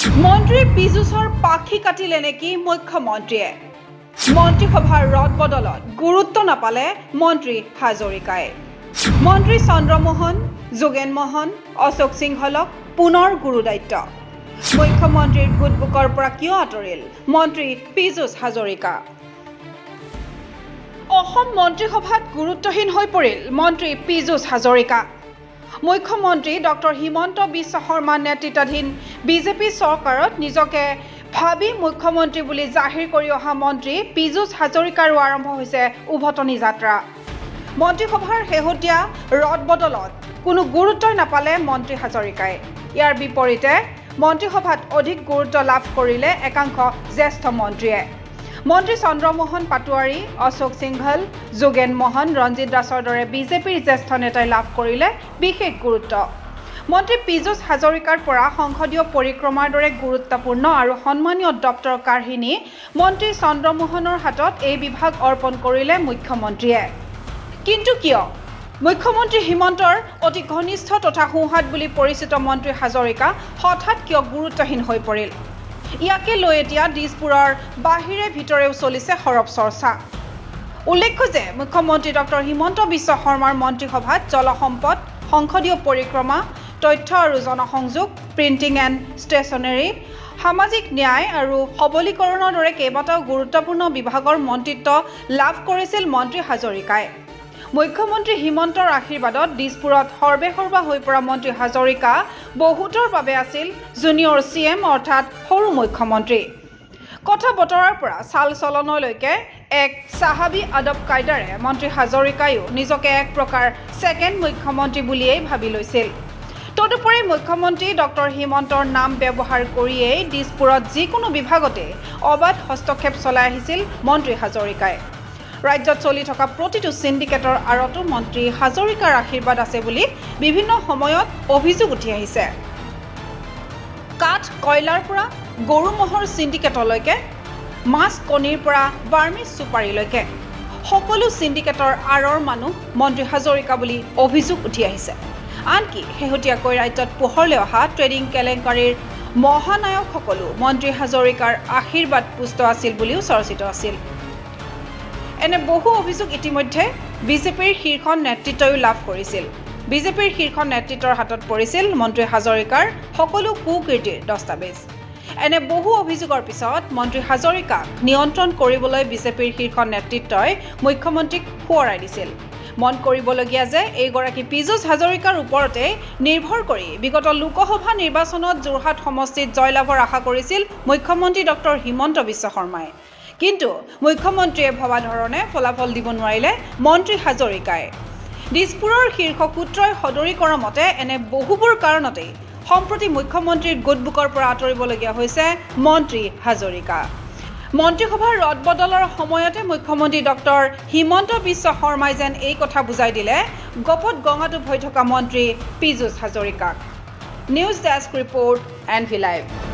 মন্ত্ৰী পীযুষৰ পাখি কাটিলে নেকি মুখ্যমন্ত্ৰীয়ে মন্ত্ৰীসভাৰ ৰদ বদলত গুৰুত্ব নাপালে মন্ত্ৰী হাজৰিকাই মন্ত্ৰী চন্দ্ৰমোহন যোগেন মোহন অশোক সিংহলক পুনৰ গুৰু দায়িত্ব মুখ্যমন্ত্ৰীৰ গুটবুকৰ পৰা কিয় আঁতৰিল মন্ত্ৰী পীযুষ হাজৰিকা অসম মন্ত্ৰীসভাত গুৰুত্বহীন হৈ পৰিল মন্ত্ৰী পীযুষ হাজৰিকা মুখ্যমন্ত্ৰী ডক্টৰ হিমন্ত বিশ্ব শৰ্মা নেতৃত্বাধীন বিজেপি চৰকাৰত নিজকে ভাবি মুখ্যমন্ত্ৰী বুলি জাহিৰ কৰি অহা মন্ত্ৰী পীযুষ হাজৰিকাৰ আৰম্ভ হৈছে উভতনি যাত্ৰা মন্ত্ৰীসভাৰ শেহতীয়া ৰদ বদলত কোনো গুৰুত্বই নাপালে মন্ত্ৰী হাজৰিকাই ইয়াৰ বিপৰীতে মন্ত্ৰীসভাত অধিক গুৰুত্ব লাভ কৰিলে একাংশ জ্যেষ্ঠ মন্ত্ৰীয়ে মন্ত্ৰী চন্দ্ৰমোহন পাটোৱাৰী অশোক সিংহল যোগেন মোহন ৰঞ্জিত দাসৰ দৰে বিজেপিৰ জ্যেষ্ঠ নেতাই লাভ কৰিলে বিশেষ গুৰুত্ব মন্ত্ৰী পীযুষ হাজৰিকাৰ পৰা সংসদীয় পৰিক্ৰমাৰ দৰে গুৰুত্বপূৰ্ণ আৰু সন্মানীয় দপ্তৰ কাঢ়িনি মন্ত্ৰী চন্দ্ৰমোহনৰ হাতত এই বিভাগ অৰ্পণ কৰিলে মুখ্যমন্ত্ৰীয়ে কিন্তু কিয় মুখ্যমন্ত্ৰী হিমন্তৰ অতি ঘনিষ্ঠ তথা সোঁহাত বুলি পৰিচিত মন্ত্ৰী হাজৰিকা হঠাৎ কিয় গুৰুত্বহীন হৈ পৰিল ইয়াকে লৈ এতিয়া দিছপুৰৰ বাহিৰে ভিতৰেও চলিছে সৰব চৰ্চা উল্লেখ্য যে মুখ্যমন্ত্ৰী ডক্টৰ হিমন্ত বিশ্ব শৰ্মাৰ মন্ত্ৰীসভাত জলসম্পদ সংসদীয় পৰিক্ৰমা তথ্য আৰু জনসংযোগ প্ৰিণ্টিং এণ্ড ষ্টেচনাৰী সামাজিক ন্যায় আৰু সবলীকৰণৰ দৰে কেইবাটাও গুৰুত্বপূৰ্ণ বিভাগৰ মন্ত্ৰিত্ব লাভ কৰিছিল মন্ত্ৰী হাজৰিকাই মুখ্যমন্ত্ৰী হিমন্তৰ আশীৰ্বাদত দিছপুৰত সৰ্বেসৰ্বা হৈ পৰা মন্ত্ৰী হাজৰিকা বহুতৰ বাবে আছিল জুনিয়ৰ চিএম অৰ্থাৎ সৰু মুখ্যমন্ত্ৰী কথা বতৰাৰ পৰা চাল চলনলৈকে এক সাহাবী আদব কায়দাৰে মন্ত্ৰী হাজৰিকায়ো নিজকে এক প্ৰকাৰ ছেকেণ্ড মুখ্যমন্ত্ৰী বুলিয়েই ভাবি লৈছিল তদুপৰি মুখ্যমন্ত্ৰী ডক্টৰ হিমন্তৰ নাম ব্যৱহাৰ কৰিয়েই দিছপুৰত যিকোনো বিভাগতে অবাধ হস্তক্ষেপ চলাই আহিছিল মন্ত্ৰী হাজৰিকাই ৰাজ্যত চলি থকা প্ৰতিটো সিন্ডিকেটৰ আৰতো মন্ত্ৰী হাজৰিকাৰ আশীৰ্বাদ আছে বুলি বিভিন্ন সময়ত অভিযোগ উঠি আহিছে কাঠ কয়লাৰ পৰা গৰু মহৰ সিন্ডিকেটলৈকে মাছ কণীৰ পৰা বাৰ্মিজ চুপাৰীলৈকে সকলো সিন্ডিকেটৰ আঁৰৰ মানুহ মন্ত্ৰী হাজৰিকা বুলি অভিযোগ উঠি আহিছে আনকি শেহতীয়াকৈ ৰাজ্যত পোহৰলৈ অহা ট্ৰেডিং কেলেংকাৰীৰ মহানায়কসকলো মন্ত্ৰী হাজৰিকাৰ আশীৰ্বাদ পুষ্ট আছিল বুলিও চৰ্চিত আছিল এনে বহু অভিযোগ ইতিমধ্যে বিজেপিৰ শীৰ্ষ নেতৃত্বই লাভ কৰিছিল বিজেপিৰ শীৰ্ষ নেতৃত্বৰ হাতত পৰিছিল মন্ত্ৰী হাজৰিকাৰ সকলো কুকীৰ্তিৰ দস্তাবেজ এনে বহু অভিযোগৰ পিছত মন্ত্ৰী হাজৰিকাক নিয়ন্ত্ৰণ কৰিবলৈ বিজেপিৰ শীৰ্ষ নেতৃত্বই মুখ্যমন্ত্ৰীক সোঁৱৰাই দিছিল মন কৰিবলগীয়া যে এইগৰাকী পীযুষ হাজৰিকাৰ ওপৰতে নিৰ্ভৰ কৰি বিগত লোকসভা নিৰ্বাচনত যোৰহাট সমষ্টিত জয়লাভৰ আশা কৰিছিল মুখ্যমন্ত্ৰী ডক্টৰ হিমন্ত বিশ্ব শৰ্মাই কিন্তু মুখ্যমন্ত্ৰীয়ে ভবা ধৰণে ফলাফল দিব নোৱাৰিলে মন্ত্ৰী হাজৰিকাই দিছপুৰৰ শীৰ্ষ সূত্ৰই সদৰি কৰা মতে এনে বহুবোৰ কাৰণতে সম্প্ৰতি মুখ্যমন্ত্ৰীৰ গুটবুকৰ পৰা আঁতৰিবলগীয়া হৈছে মন্ত্ৰী হাজৰিকা মন্ত্ৰীসভাৰ ৰদ বদলৰ সময়তে মুখ্যমন্ত্ৰী ডক্টৰ হিমন্ত বিশ্ব শৰ্মাই যেন এই কথা বুজাই দিলে গপত গঙাটো হৈ থকা মন্ত্ৰী পীযুষ হাজৰিকাক news desk report NV Live